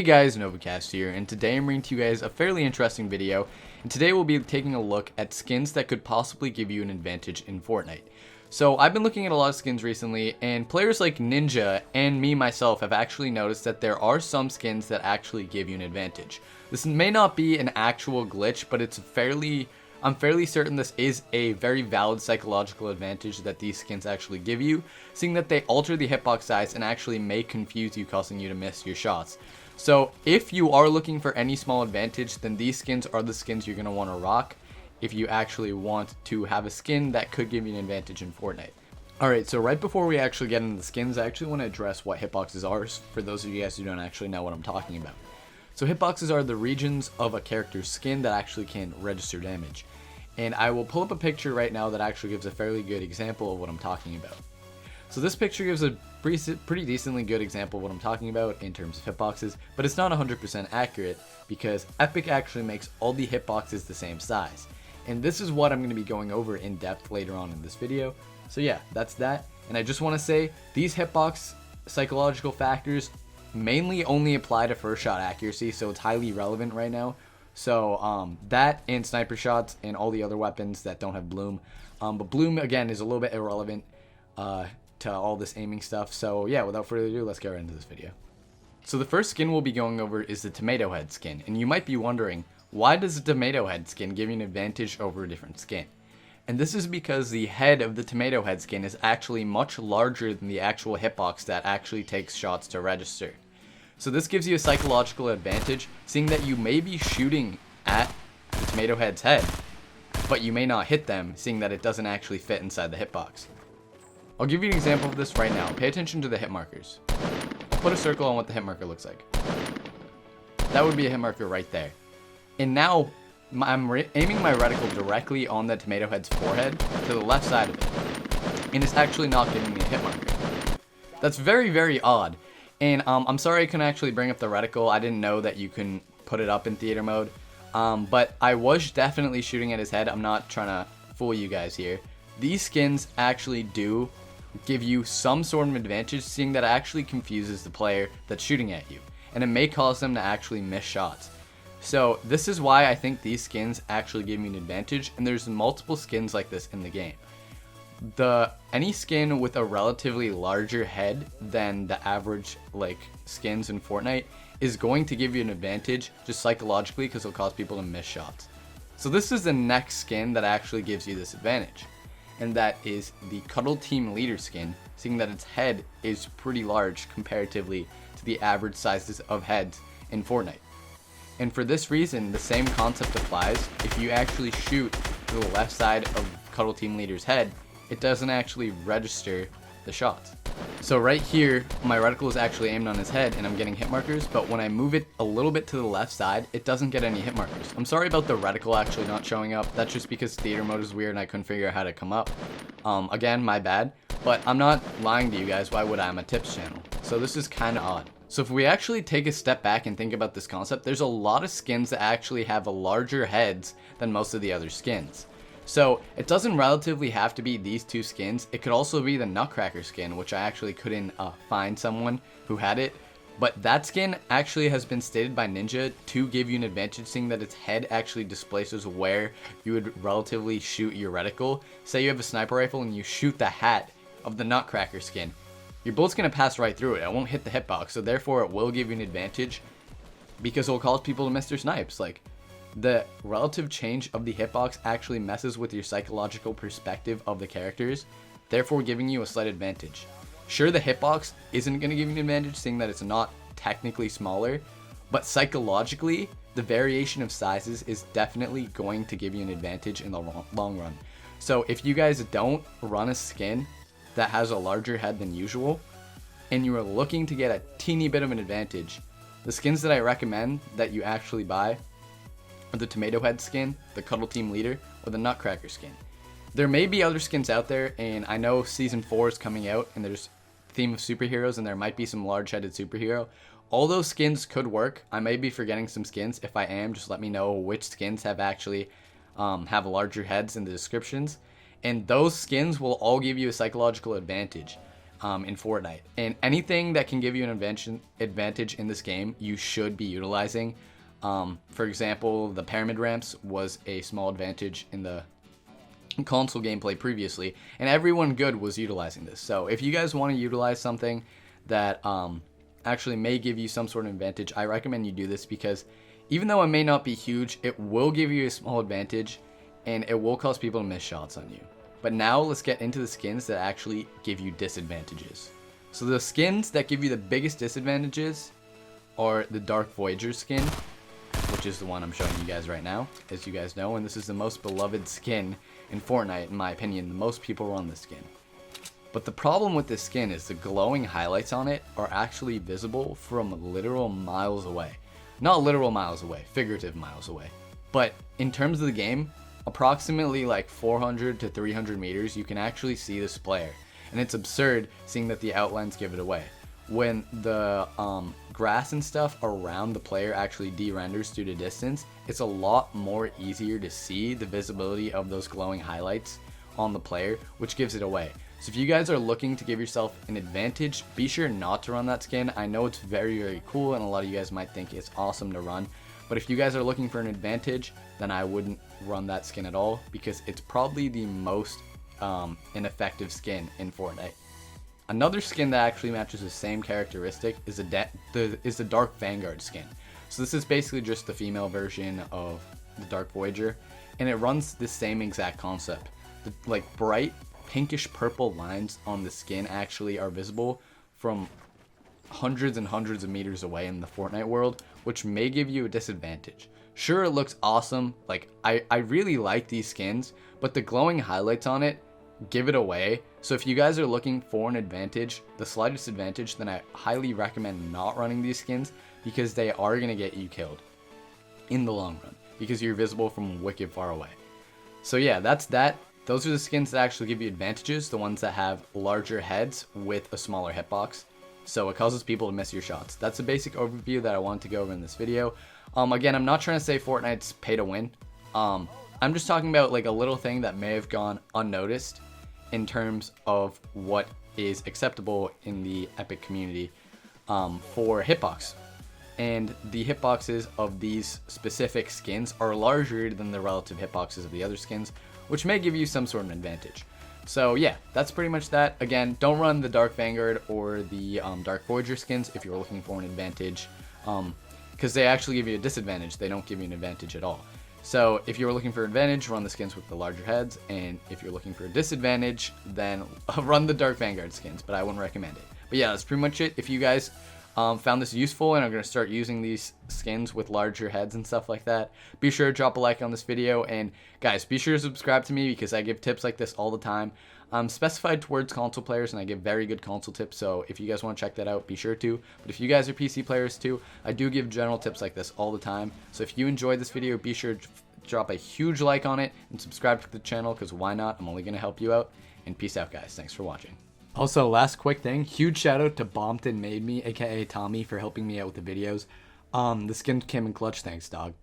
Hey guys, Novacast here, and today I'm bringing to you guys a fairly interesting video, and today we'll be taking a look at skins that could possibly give you an advantage in Fortnite. So I've been looking at a lot of skins recently, and players like Ninja and me myself have actually noticed that there are some skins that actually give you an advantage. This may not be an actual glitch, but I'm fairly certain this is a very valid psychological advantage that these skins actually give you, seeing that they alter the hitbox size and actually may confuse you, causing you to miss your shots. So if you are looking for any small advantage, then these skins are the skins you're going to want to rock if you actually want to have a skin that could give you an advantage in Fortnite. Alright, so right before we actually get into the skins, I actually want to address what hitboxes are for those of you guys who don't actually know what I'm talking about. So hitboxes are the regions of a character's skin that actually can register damage. And I will pull up a picture right now that actually gives a fairly good example of what I'm talking about. So this picture gives a pretty decently good example of what I'm talking about in terms of hitboxes, but it's not 100% accurate because Epic actually makes all the hitboxes the same size. And this is what I'm going to be going over in depth later on in this video. So yeah, that's that. And I just want to say these hitbox psychological factors mainly only apply to first shot accuracy, so it's highly relevant right now. So that and sniper shots and all the other weapons that don't have bloom. But bloom again is a little bit irrelevant to all this aiming stuff. So yeah, without further ado, let's get right into this video. So the first skin we'll be going over is the tomato head skin, and you might be wondering, why does the tomato head skin give you an advantage over a different skin? And this is because the head of the tomato head skin is actually much larger than the actual hitbox that actually takes shots to register. So this gives you a psychological advantage, seeing that you may be shooting at the tomato head's head, but you may not hit them, seeing that it doesn't actually fit inside the hitbox. I'll give you an example of this right now. Pay attention to the hit markers. I'll put a circle on what the hit marker looks like. That would be a hit marker right there. And now I'm aiming my reticle directly on the tomato head's forehead to the left side of it, and it's actually not giving me a hit marker. That's very, very odd. And I'm sorry I couldn't actually bring up the reticle. I didn't know that you can put it up in theater mode. But I was definitely shooting at his head. I'm not trying to fool you guys here. These skins actually do give you some sort of advantage, seeing that it actually confuses the player that's shooting at you, and it may cause them to actually miss shots. So this is why I think these skins actually give me an advantage, and there's multiple skins like this in the game. Any skin with a relatively larger head than the average skins in Fortnite is going to give you an advantage just psychologically, because it'll cause people to miss shots. So this is the next skin that actually gives you this advantage, and that is the Cuddle team leader skin, seeing that its head is pretty large comparatively to the average sizes of heads in Fortnite. And for this reason, the same concept applies. If you actually shoot to the left side of Cuddle team leader's head, it doesn't actually register the shots. So right here, my reticle is actually aimed on his head and I'm getting hit markers, but when I move it a little bit to the left side, it doesn't get any hit markers. I'm sorry about the reticle actually not showing up. That's just because theater mode is weird and I couldn't figure out how to come up. Again, my bad, but I'm not lying to you guys. Why would I? I'm a tips channel. So this is kind of odd. So if we actually take a step back and think about this concept, there's a lot of skins that actually have larger heads than most of the other skins. So it doesn't relatively have to be these two skins. It could also be the Nutcracker skin, which I actually couldn't find someone who had it. But that skin actually has been stated by Ninja to give you an advantage, seeing that its head actually displaces where you would relatively shoot your reticle. Say you have a sniper rifle and you shoot the hat of the Nutcracker skin. Your bullet's going to pass right through it. It won't hit the hitbox, so therefore it will give you an advantage because it'll cause people to miss their snipes. The relative change of the hitbox actually messes with your psychological perspective of the characters, therefore giving you a slight advantage. Sure, the hitbox isn't going to give you an advantage, seeing that it's not technically smaller, but psychologically, the variation of sizes is definitely going to give you an advantage in the long run. So if you guys don't run a skin that has a larger head than usual, and you are looking to get a teeny bit of an advantage, the skins that I recommend that you actually buy are the tomato head skin, the Cuddle team leader, or the Nutcracker skin. There may be other skins out there, and I know season 4 is coming out and there's theme of superheroes and there might be some large-headed superhero. All those skins could work. I may be forgetting some skins. If I am, just let me know which skins have actually have larger heads in the descriptions, and those skins will all give you a psychological advantage. in Fortnite. And anything that can give you an advantage in this game, you should be utilizing. For example, the pyramid ramps was a small advantage in the console gameplay previously, and everyone good was utilizing this. So if you guys want to utilize something that actually may give you some sort of advantage, I recommend you do this, because even though it may not be huge, it will give you a small advantage, and it will cause people to miss shots on you. But now let's get into the skins that actually give you disadvantages. So the skins that give you the biggest disadvantages are the Dark Voyager skin, which is the one I'm showing you guys right now, as you guys know, and this is the most beloved skin in Fortnite, in my opinion. The most people run this skin. But the problem with this skin is the glowing highlights on it are actually visible from literal miles away. Not literal miles away, figurative miles away. But in terms of the game, approximately like 400 to 300 meters, you can actually see this player. And it's absurd seeing that the outlines give it away. When the grass and stuff around the player actually de-renders due to distance, it's a lot more easier to see the visibility of those glowing highlights on the player, which gives it away. So if you guys are looking to give yourself an advantage, be sure not to run that skin. I know it's very, very cool, and a lot of you guys might think it's awesome to run, but if you guys are looking for an advantage, then I wouldn't run that skin at all, because it's probably the most ineffective skin in Fortnite. Another skin that actually matches the same characteristic is the Dark Vanguard skin. So this is basically just the female version of the Dark Voyager, and it runs the same exact concept. The like bright pinkish purple lines on the skin actually are visible from hundreds and hundreds of meters away in the Fortnite world, which may give you a disadvantage. Sure, it looks awesome, like I really like these skins, but the glowing highlights on it give it away. So if you guys are looking for an advantage, the slightest advantage, then I highly recommend not running these skins, because they are going to get you killed in the long run, because you're visible from wicked far away. So yeah, that's that. Those are the skins that actually give you advantages, the ones that have larger heads with a smaller hitbox. So it causes people to miss your shots. That's a basic overview that I wanted to go over in this video. Again, I'm not trying to say Fortnite's pay to win. I'm just talking about like a little thing that may have gone unnoticed in terms of what is acceptable in the Epic community for hitbox. And the hitboxes of these specific skins are larger than the relative hitboxes of the other skins, which may give you some sort of advantage. So yeah, that's pretty much that. Again, don't run the Dark Vanguard or the Dark Voyager skins if you're looking for an advantage, because they actually give you a disadvantage. They don't give you an advantage at all. So if you're looking for advantage, run the skins with the larger heads, and if you're looking for a disadvantage, then run the Dark Vanguard skins, but I wouldn't recommend it. But yeah, that's pretty much it. If you guys found this useful and are going to start using these skins with larger heads and stuff like that, be sure to drop a like on this video, and guys, be sure to subscribe to me, because I give tips like this all the time. I'm specified towards console players, and I give very good console tips, so if you guys want to check that out, be sure to. But if you guys are PC players too, I do give general tips like this all the time. So if you enjoyed this video, be sure to drop a huge like on it and subscribe to the channel, because why not? I'm only going to help you out. And peace out, guys. Thanks for watching. Also, last quick thing, huge shout out to Bompton Made Me, aka Tommy, for helping me out with the videos. The skin came in clutch, thanks dog.